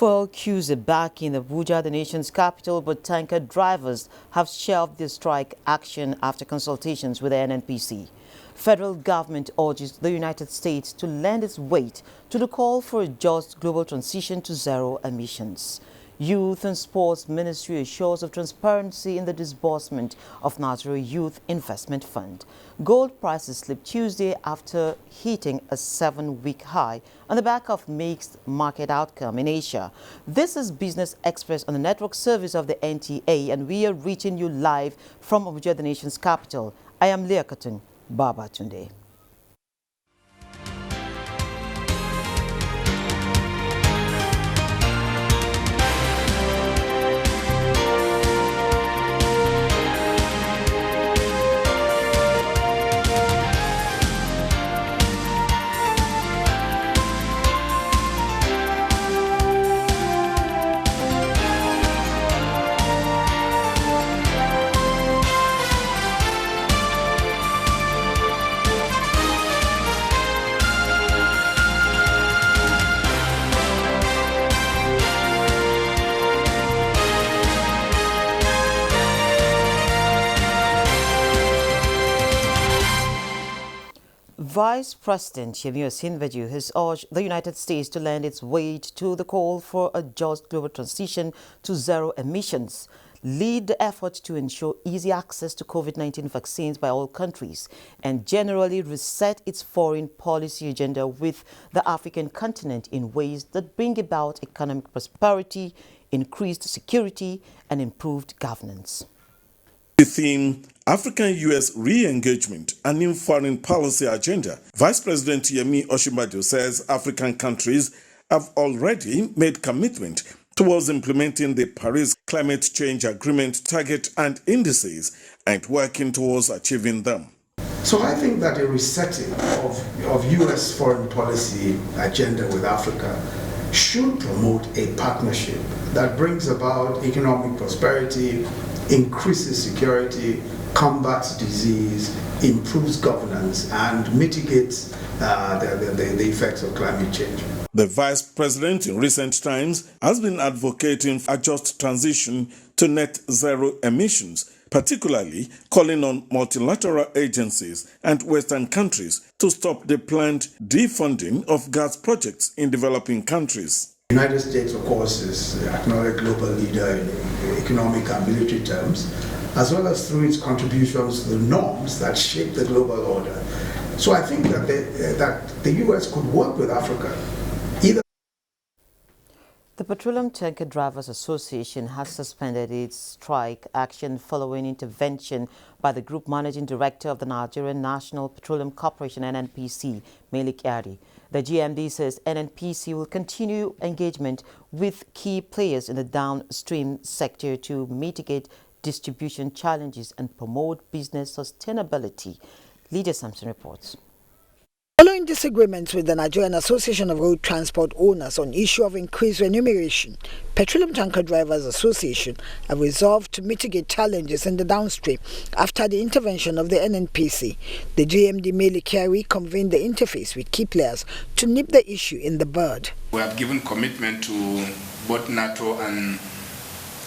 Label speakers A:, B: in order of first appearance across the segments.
A: Fuel queues are back in Abuja, the nation's capital, but tanker drivers have shelved their strike action after consultations with the NNPC. Federal government urges the United States to lend its weight to the call for a just global transition to zero emissions. Youth and Sports Ministry assures of transparency in the disbursement of Nigeria Youth Investment Fund. Gold prices slipped Tuesday after hitting a 7-week high on the back of mixed market outcome in Asia. This is Business Express on the network service of the NTA, and we are reaching you live from Abuja, the nation's capital. I am Liakatun Babatunde. Vice President Yemi Osinbajo has urged the United States to lend its weight to the call for a just global transition to zero emissions, lead the effort to ensure easy access to COVID-19 vaccines by all countries, and generally reset its foreign policy agenda with the African continent in ways that bring about economic prosperity, increased security, and improved governance.
B: The theme, African-US re-engagement and new foreign policy agenda. Vice President Yemi Osinbajo says African countries have already made commitment towards implementing the Paris Climate Change Agreement target and indices and working towards achieving them.
C: So I think that a resetting of US foreign policy agenda with Africa should promote a partnership that brings about economic prosperity, increases security, combats disease, improves governance, and mitigates the effects of climate change.
B: The Vice President in recent times has been advocating for a just transition to net zero emissions, particularly calling on multilateral agencies and Western countries to stop the planned defunding of gas projects in developing countries.
C: The United States, of course, is an acknowledged global leader in economic and military terms, as well as through its contributions to the norms that shape the global order. So I think that the U.S. could work with Africa.
A: The Petroleum Tanker Drivers Association has suspended its strike action following intervention by the Group Managing Director of the Nigerian National Petroleum Corporation, NNPC, Melik Yari. The GMD says NNPC will continue engagement with key players in the downstream sector to mitigate distribution challenges and promote business sustainability. Lydia Sampson reports.
D: Following disagreements with the Nigerian Association of Road Transport Owners on issue of increased remuneration, Petroleum Tanker Drivers Association have resolved to mitigate challenges in the downstream after the intervention of the NNPC. The GMD Melik Yari convened the interface with key players to nip the issue in the bud.
E: We have given commitment to both NATO and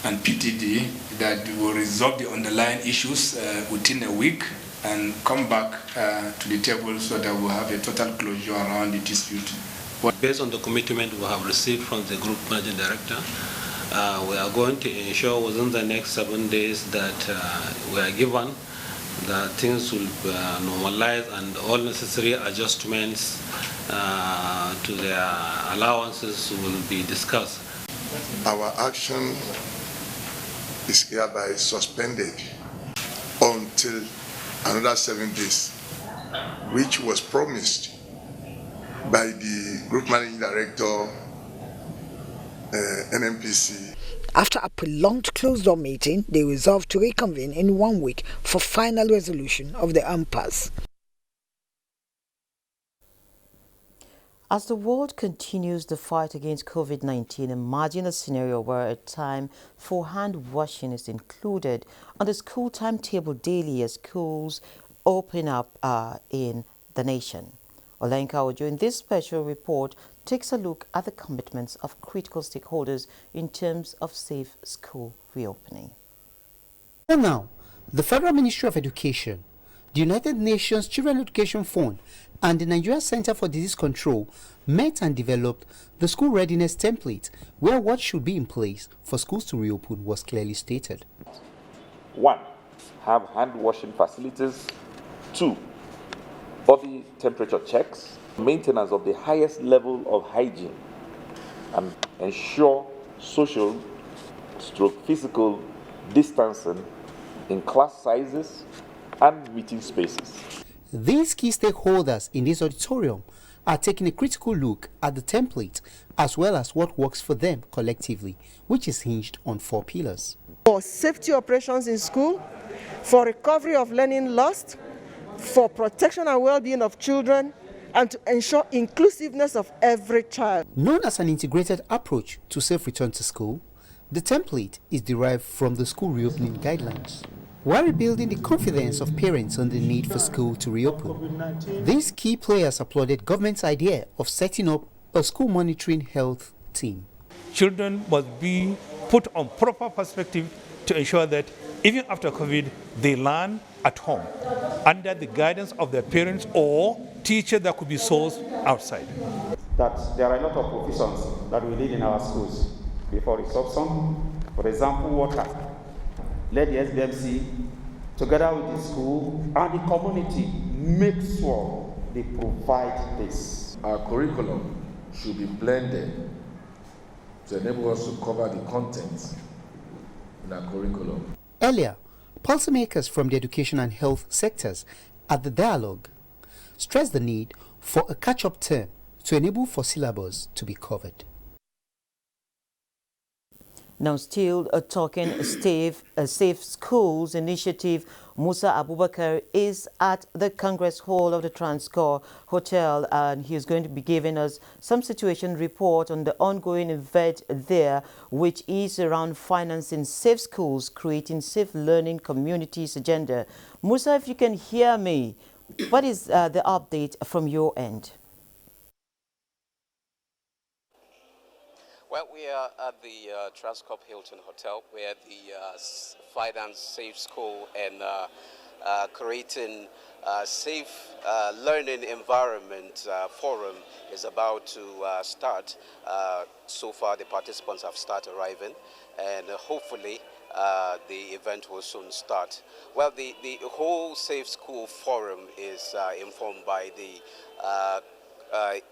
E: PTD that we will resolve the underlying issues within a week and come back to the table so that we'll have a total closure around the dispute.
F: Based on the commitment we have received from the Group Managing Director, we are going to ensure within the next 7 days that we are given that things will normalize and all necessary adjustments to their allowances will be discussed.
G: Our action is hereby suspended until another 7 days, which was promised by the Group Managing Director, NNPC.
D: After a prolonged closed-door meeting, they resolved to reconvene in 1 week for final resolution of the impasse.
A: As the world continues the fight against COVID-19, imagine a scenario where a time for hand washing is included on the school timetable daily as schools open up in the nation. Olenka Ojo in this special report takes a look at the commitments of critical stakeholders in terms of safe school reopening.
H: Well, now, the Federal Ministry of Education, the United Nations Children Education Fund, and the Nigeria Center for Disease Control met and developed the school readiness template, where what should be in place for schools to reopen was clearly stated.
I: 1. Have hand-washing facilities. 2. Body temperature checks, maintenance of the highest level of hygiene, and ensure social/physical distancing in class sizes and meeting spaces.
H: These key stakeholders in this auditorium are taking a critical look at the template as well as what works for them collectively, which is hinged on 4 pillars.
J: For safety operations in school, for recovery of learning lost, for protection and well-being of children, and to ensure inclusiveness of every child.
H: Known as an integrated approach to safe return to school, the template is derived from the school reopening guidelines. While rebuilding the confidence of parents on the need for school to reopen, these key players applauded government's idea of setting up a school monitoring health team.
K: Children must be put on proper perspective to ensure that even after COVID, they learn at home under the guidance of their parents or teacher that could be sourced outside.
L: That there are a lot of provisions that we need in our schools before resumption. For example, water. Let the SBMC, together with the school and the community, make sure they provide this.
M: Our curriculum should be blended to enable us to cover the content in our curriculum.
H: Earlier, policymakers from the education and health sectors at the dialogue stressed the need for a catch-up term to enable for syllabus to be covered.
A: Now still talking Safe Schools initiative, Musa Abubakar is at the Congress Hall of the Transcorp Hotel, and he is going to be giving us some situation report on the ongoing event there, which is around financing safe schools, creating safe learning communities agenda. Musa, if you can hear me, what is the update from your end?
N: Well, we are at the Transcorp Hilton Hotel, where the Finance Safe School and creating safe learning environment forum is about to start. So far, the participants have started arriving, and hopefully the event will soon start. Well, the whole Safe School Forum is informed by the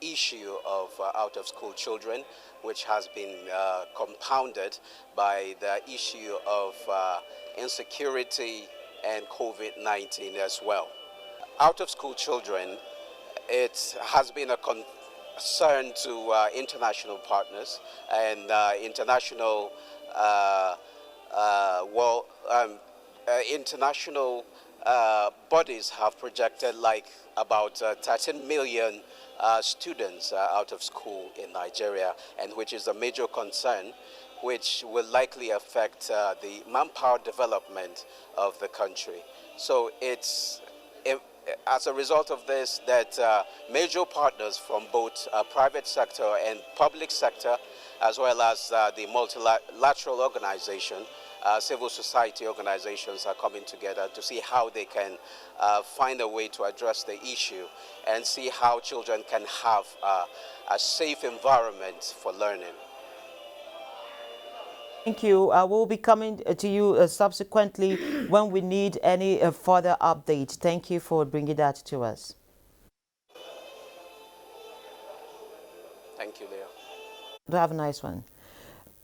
N: issue of out-of-school children, which has been compounded by the issue of insecurity and COVID-19 as well. Out-of-school children, it has been a concern to international partners and international international bodies have projected like about 13 million students out of school in Nigeria, and which is a major concern, which will likely affect the manpower development of the country. So it's as a result of this that major partners from both private sector and public sector, as well as the multilateral organization, civil society organizations are coming together to see how they can find a way to address the issue and see how children can have a safe environment for learning.
A: Thank you. I will be coming to you subsequently when we need any further update. Thank you for bringing that to us.
N: Thank you, Leo.
A: Have a nice one.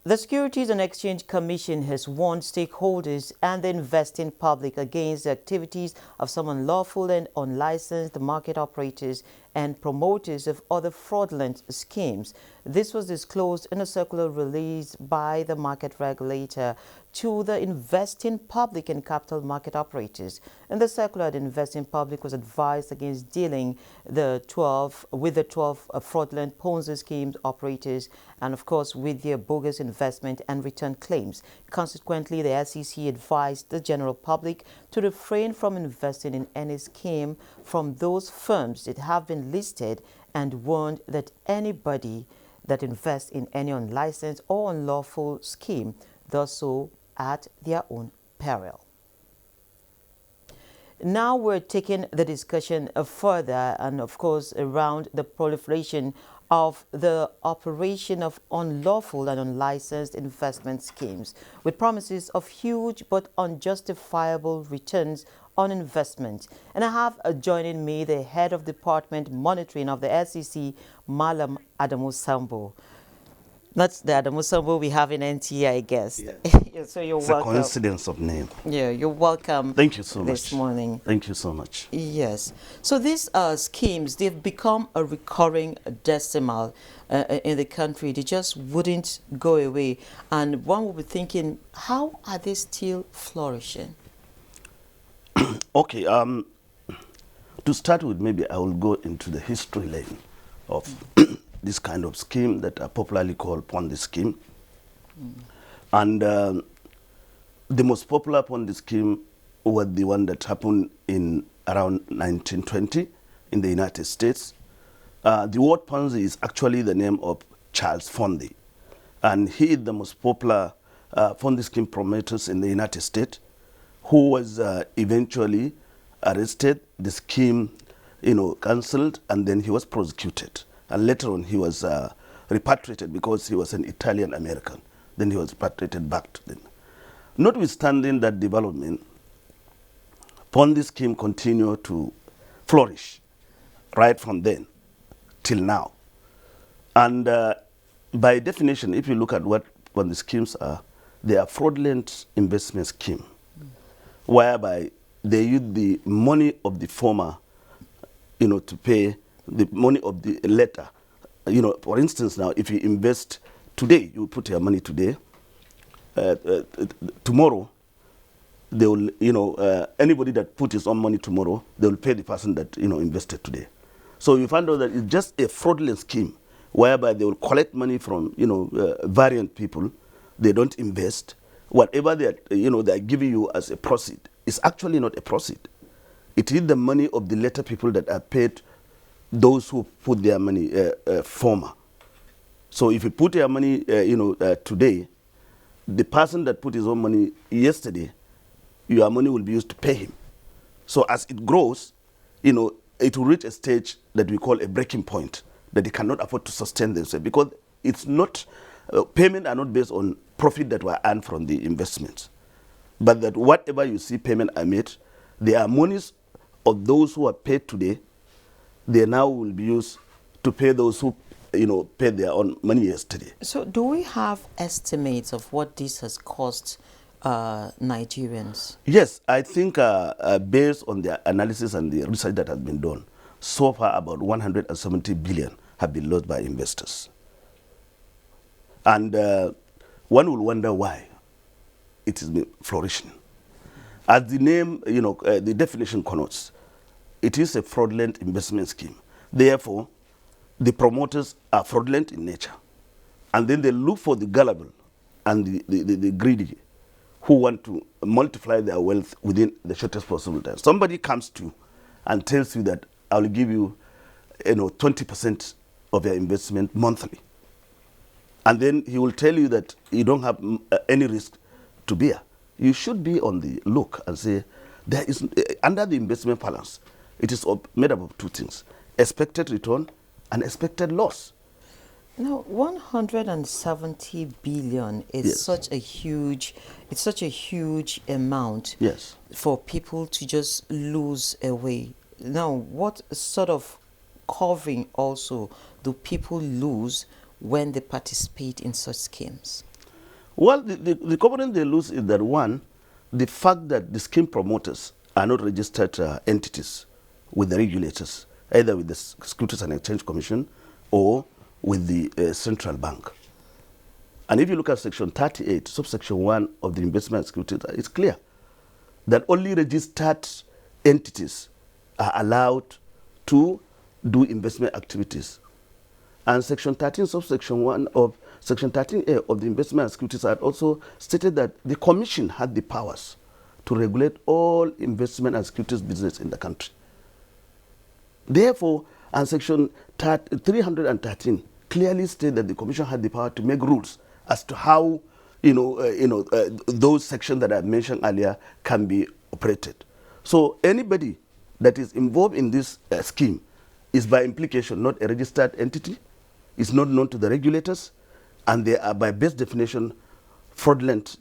A: The Securities and Exchange Commission has warned stakeholders and the investing public against the activities of some unlawful and unlicensed market operators and promoters of other fraudulent schemes. This was disclosed in a circular released by the market regulator to the investing public and capital market operators. In the circular, the investing public was advised against dealing with the 12 fraudulent Ponzi schemes operators and, of course, with their bogus investment and return claims. Consequently, the SEC advised the general public to refrain from investing in any scheme from those firms that have been listed and warned that anybody that invests in any unlicensed or unlawful scheme does so at their own peril. Now we're taking the discussion further and, of course, around the proliferation of the operation of unlawful and unlicensed investment schemes with promises of huge but unjustifiable returns on investment. And I have joining me the head of department monitoring of the SEC, Malam Adamu Sambo. That's the Adamu Sambo we have in NTA, I guess.
O: Yeah.
A: So you're
O: it's
A: welcome.
O: A coincidence of name.
A: Yeah, you're welcome.
O: Thank you so much.
A: This morning.
O: Thank you so much.
A: Yes. So these schemes, they've become a recurring decimal in the country. They just wouldn't go away. And one would be thinking, how are they still flourishing?
O: Okay. To start with, maybe I will go into the history lane of this kind of scheme that are popularly called Ponzi scheme. And the most popular Ponzi scheme was the one that happened in around 1920 in the United States. The word Ponzi is actually the name of Charles Ponzi. And he is the most popular Ponzi scheme promoters in the United States, who was eventually arrested, the scheme, cancelled, and then he was prosecuted. And later on, he was repatriated because he was an Italian American. Then he was repatriated back to them. Notwithstanding that development, Ponzi scheme continued to flourish right from then till now. And by definition, if you look at what Ponzi schemes are, they are fraudulent investment scheme, whereby they use the money of the former, to pay the money of the latter. For instance, now, if you invest today, you put your money today, tomorrow, they will, anybody that put his own money tomorrow, they will pay the person that, invested today. So you find out that it's just a fraudulent scheme whereby they will collect money from, variant people. They don't invest. Whatever they are, they are giving you as a proceed is actually not a proceed. It is the money of the latter people that are paid those who put their money former. So if you put your money, today, the person that put his own money yesterday, your money will be used to pay him. So as it grows, it will reach a stage that we call a breaking point, that they cannot afford to sustain themselves because it's not, payment are not based on profit that were earned from the investments, but that whatever you see payment are made, they are monies of those who are paid today, they now will be used to pay those who, paid their own money yesterday.
A: So do we have estimates of what this has cost Nigerians?
O: Yes, I think based on the analysis and the research that has been done, so far about 170 billion have been lost by investors. And one will wonder why it is flourishing. As the name, the definition connotes, it is a fraudulent investment scheme. Therefore, the promoters are fraudulent in nature. And then they look for the gullible and the greedy who want to multiply their wealth within the shortest possible time. Somebody comes to and tells you that I will give you, 20% of your investment monthly. And then he will tell you that you don't have any risk to bear. You should be on the look and say, there is, under the investment balance, it is made up of two things, expected return and expected loss.
A: Now, 170 billion is
O: Yes.
A: such a huge amount,
O: Yes.
A: for people to just lose away. Now, what sort of covering also do people lose when they participate in such schemes?
O: Well, the covering they lose is that, one, the fact that the scheme promoters are not registered entities with the regulators, either with the Securities and Exchange Commission or with the central bank. And if you look at Section 38, subsection 1 of the Investment and Securities Act, it's clear that only registered entities are allowed to do investment activities. And Section 13, subsection 1 of Section 13A of the Investment and Securities Act also stated that the Commission had the powers to regulate all investment and securities business in the country. Therefore, and Section 313 clearly states that the Commission had the power to make rules as to how those sections that I mentioned earlier can be operated. So anybody that is involved in this scheme is by implication not a registered entity, is not known to the regulators, and they are by best definition fraudulent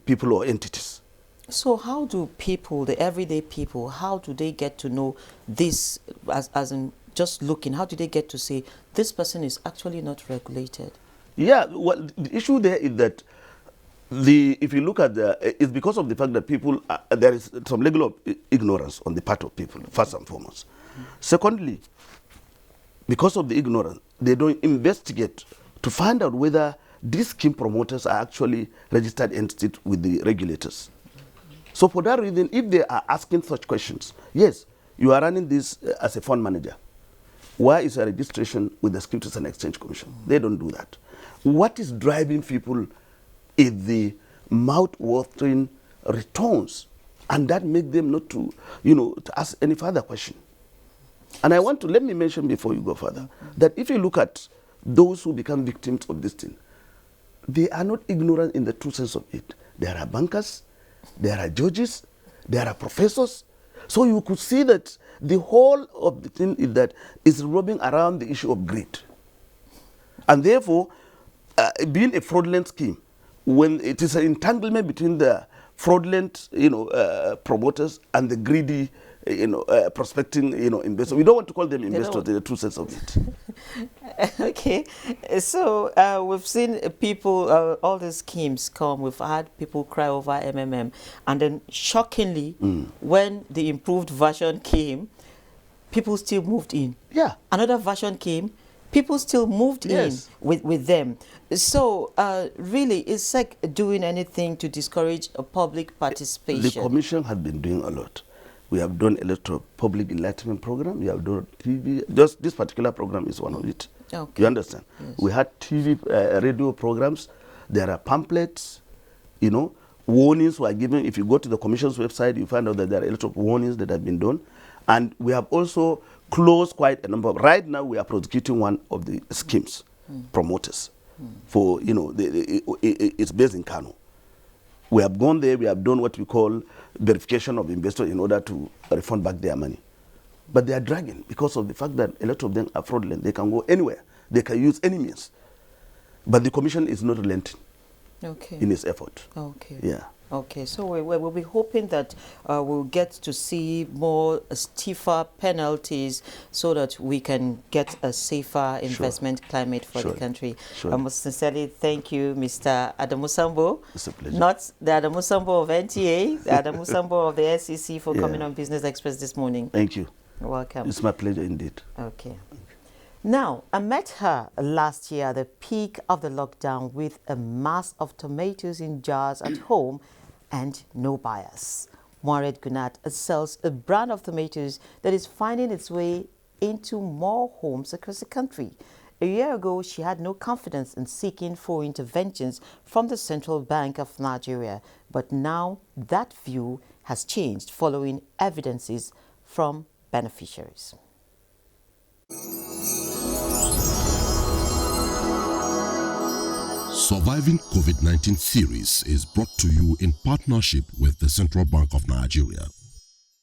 O: people or entities.
A: So how do people, the everyday people, how do they get to know this, as in just looking, how do they get to say this person is actually not regulated? Yeah, well, the issue there is that if you look at it's because of the fact that people, there is some level of ignorance on the part of people, first and foremost. Secondly, because of the ignorance, they don't investigate to find out whether these scheme promoters are actually registered entities with the regulators. So for that reason, if they are asking such questions, yes, you are running this as a fund manager. Why is a registration with the Securities and Exchange Commission? They don't do that. What is driving people is the mouth-watering returns, and that makes them not to, to ask any further question. And I want to, let me mention before you go further, that if you look at those who become victims of this thing, they are not ignorant in the true sense of it. There are bankers, there are judges, there are professors. So you could see that the whole of the thing is revolving around the issue of greed. And therefore, being a fraudulent scheme, when it is an entanglement between the fraudulent, promoters and the greedy, prospecting, investors. We don't want to call them investors in the true sense of it. Okay, so we've seen people, all the schemes come. We've had people cry over MMM, and then shockingly, when the improved version came, people still moved in. Yeah, another version came. People still moved in with them. So really, it's like doing anything to discourage a public participation. The Commission had been doing a lot. We have done a lot of public enlightenment program. We have done TV. Just this particular program is one of it. Okay. You understand? Yes. We had TV, radio programs. There are pamphlets. Warnings were given. If you go to the Commission's website, you find out that there are a lot of warnings that have been done. And we have also closed quite a number. Right now, we are prosecuting one of the schemes promoters for, it's based in Kano. We have gone there, we have done what we call verification of investors in order to refund back their money. But they are dragging because of the fact that a lot of them are fraudulent. They can go anywhere. They can use any means. But the Commission is not relenting in its effort. Okay. Yeah. Okay, so we'll be hoping that we'll get to see more stiffer penalties so that we can get a safer investment climate for the country. I must sincerely thank you, Mr. Adamu Sambo. It's a pleasure. Not the Adamu Sambo of NTA, the Adamu Sambo of the SEC for coming on Business Express this morning. Thank you. You're welcome. It's my pleasure indeed. Okay. Now, I met her last year at the peak of the lockdown with a mass of tomatoes in jars at home and no buyers. Mohamed Gunat sells a brand of tomatoes that is finding its way into more homes across the country. A year ago, she had no confidence in seeking for interventions from the Central Bank of Nigeria, but now that view has changed following evidences from beneficiaries.
P: Surviving COVID-19 series is brought to you in partnership with the Central Bank of Nigeria.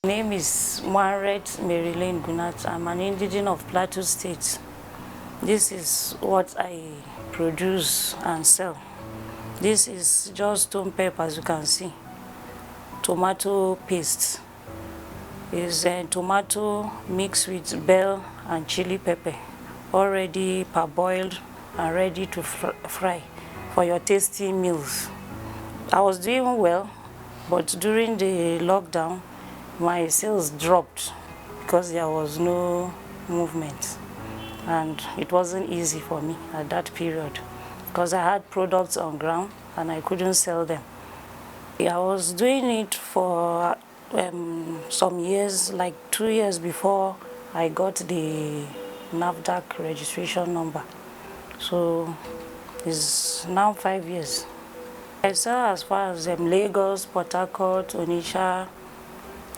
Q: My name is Mohamed Gunat. I'm an indigenous of Plateau State. This is what I produce and sell. This is just stone pepper, as you can see. Tomato paste. It's tomato mixed with bell and chili pepper, already parboiled and ready to fry for your tasty meals. I was doing well, but during the lockdown, my sales dropped because there was no movement, and it wasn't easy for me at that period. because I had products on ground and I couldn't sell them. I was doing it for some years, like 2 years before I got the NAFDAC registration number. So it's now 5 years. I sell as far as Lagos, Port Harcourt, Onitsha,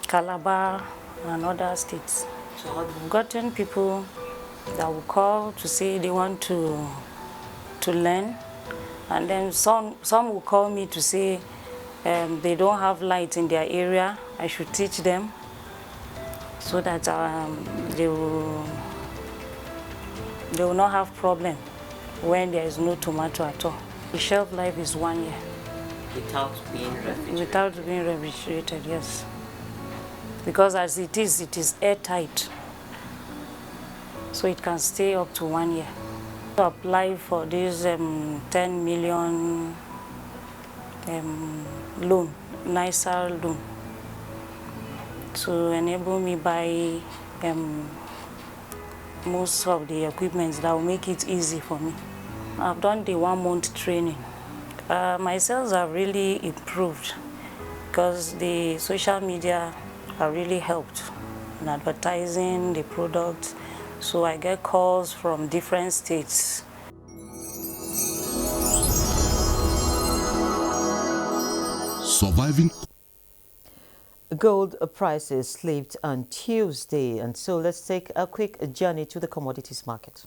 Q: Calabar, and other states. So I've gotten people that will call to say they want to learn, and then some will call me to say they don't have light in their area. I should teach them so that they will not have problem when there is no tomato at all. The shelf life is 1 year.
A: Without being refrigerated?
Q: Without being refrigerated, yes. Because as it is airtight. So it can stay up to 1 year. To apply for this 10 million loan, NISA loan, to enable me buy most of the equipment that will make it easy for me. I've done the 1 month training. My sales have really improved because the social media have really helped in advertising the product. So I get calls from different states.
P: Surviving.
A: Gold prices slipped on Tuesday, and so let's take a quick journey to the commodities market.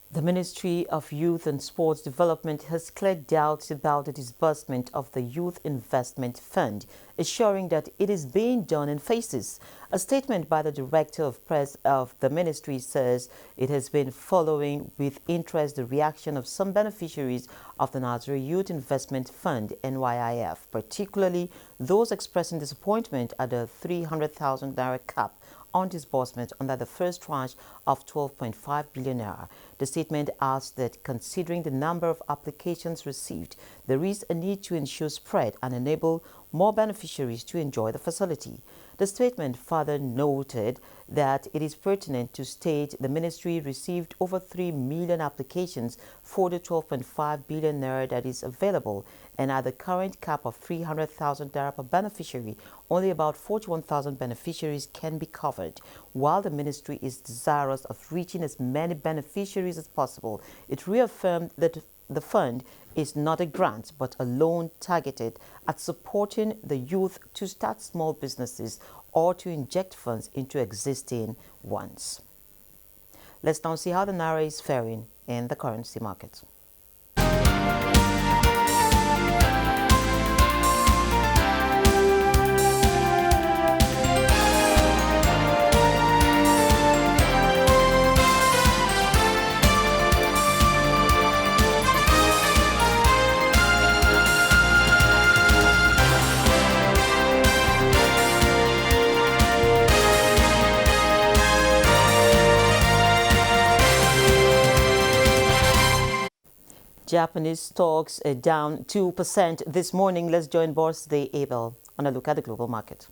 A: The Ministry of Youth and Sports Development has cleared doubts about the disbursement of the Youth Investment Fund, assuring that it is being done in phases. A statement by the Director of Press of the ministry says it has been following with interest the reaction of some beneficiaries of the Nigerian Youth Investment Fund, NYIF, particularly those expressing disappointment at the 300,000 naira cap on disbursement under the first tranche of 12.5 billion naira. The statement adds that considering the number of applications received, there is a need to ensure spread and enable more beneficiaries to enjoy the facility. The statement further noted that it is pertinent to state the ministry received over 3 million applications for the 12.5 billion naira that is available, and at the current cap of 300,000 naira per beneficiary, only about 41,000 beneficiaries can be covered. While the ministry is desirous of reaching as many beneficiaries as possible, it reaffirmed that the fund is not a grant but a loan targeted at supporting the youth to start small businesses or to inject funds into existing ones. Let's now see how the naira is faring in the currency market. Japanese stocks are down 2% this morning. Let's join Boss Day Abel on a look at the global market.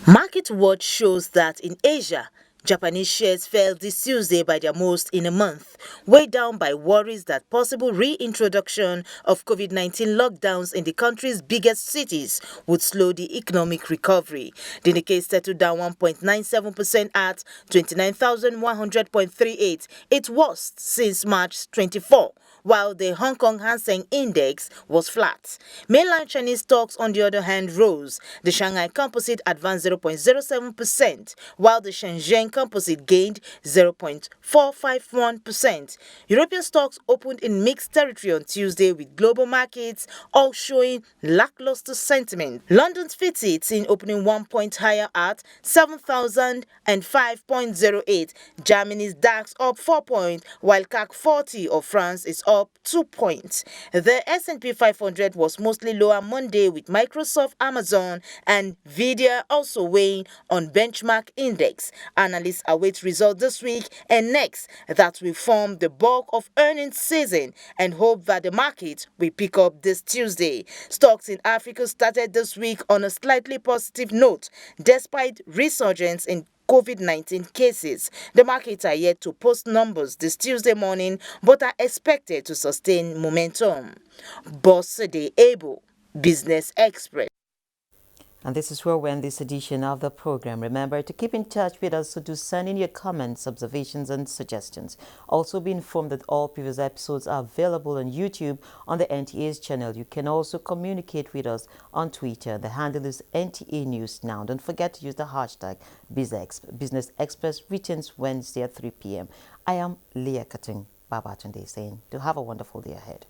R: Market Watch shows that in Asia, Japanese shares fell this Tuesday by their most in a month, weighed down by worries that possible reintroduction of COVID-19 lockdowns in the country's biggest cities would slow the economic recovery. The Nikkei settled down 1.97% at 29,100.38, its worst since March 24, while the Hong Kong Hang Seng Index was flat. Mainland Chinese stocks, on the other hand, rose. The Shanghai Composite advanced 0.07%, while the Shenzhen Composite gained 0.451%. European stocks opened in mixed territory on Tuesday, with global markets all showing lackluster sentiment. London's FTSE seen opening 1 point higher at 7,005.08. Germany's DAX up 4 points, while CAC 40 of France is up 2 points. The S&P 500 was mostly lower Monday, with Microsoft, Amazon, and Nvidia also weighing on benchmark index. Analysts await results this week and next that will form the bulk of earnings season and hope that the market will pick up this Tuesday. Stocks in Africa started this week on a slightly positive note, despite resurgence in COVID-19 cases. The markets are yet to post numbers this Tuesday morning, but are expected to sustain momentum. Bossade Able, Business Express.
A: And this is where we end this edition of the program. Remember to keep in touch with us, so do send in your comments, observations, and suggestions. Also be informed that all previous episodes are available on YouTube on the NTA's channel. You can also communicate with us on Twitter. The handle is NTA News Now. Don't forget to use the hashtag Business Express. Returns Wednesday at 3 p.m. I am Leah Katung Babatunde saying, do have a wonderful day ahead.